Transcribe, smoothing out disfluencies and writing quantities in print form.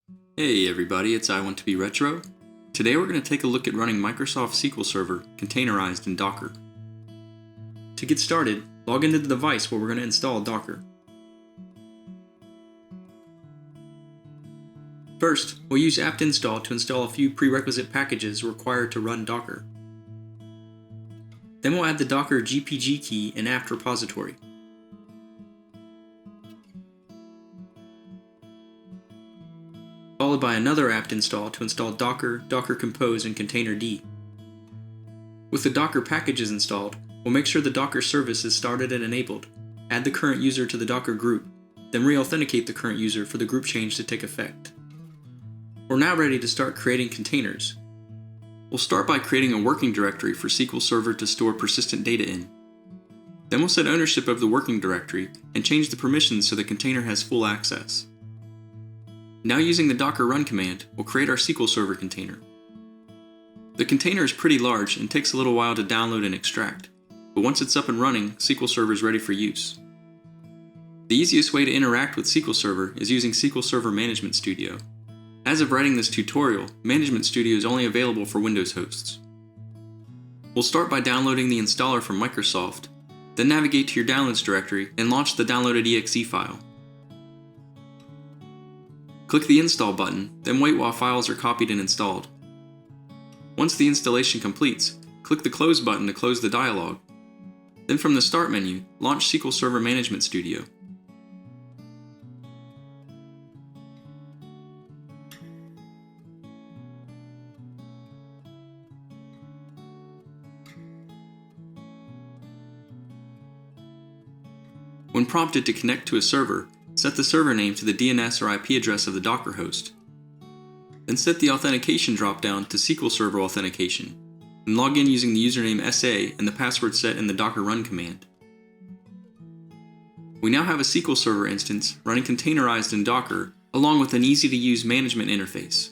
Hey everybody, it's I Want to Be Retro. Today we're going to take a look at running Microsoft SQL Server containerized in Docker. To get started, log into the device where we're going to install Docker. First, we'll use apt-install to install a few prerequisite packages required to run Docker. Then we'll add the Docker GPG key and apt repository. Followed by another apt install to install Docker, Docker Compose, and Containerd. With the Docker packages installed, we'll make sure the Docker service is started and enabled, add the current user to the Docker group, then re-authenticate the current user for the group change to take effect. We're now ready to start creating containers. We'll start by creating a working directory for SQL Server to store persistent data in. Then we'll set ownership of the working directory and change the permissions so the container has full access. Now using the docker run command, we'll create our SQL Server container. The container is pretty large and takes a little while to download and extract, but once it's up and running, SQL Server is ready for use. The easiest way to interact with SQL Server is using SQL Server Management Studio. As of writing this tutorial, Management Studio is only available for Windows hosts. We'll start by downloading the installer from Microsoft, then navigate to your downloads directory and launch the downloaded exe file. Click the install button, then wait while files are copied and installed. Once the installation completes, click the close button to close the dialog. Then from the start menu, launch SQL Server Management Studio. When prompted to connect to a server, set the server name to the DNS or IP address of the Docker host. Then set the authentication dropdown to SQL Server Authentication, and log in using the username SA and the password set in the docker run command. We now have a SQL Server instance running containerized in Docker, along with an easy-to-use management interface.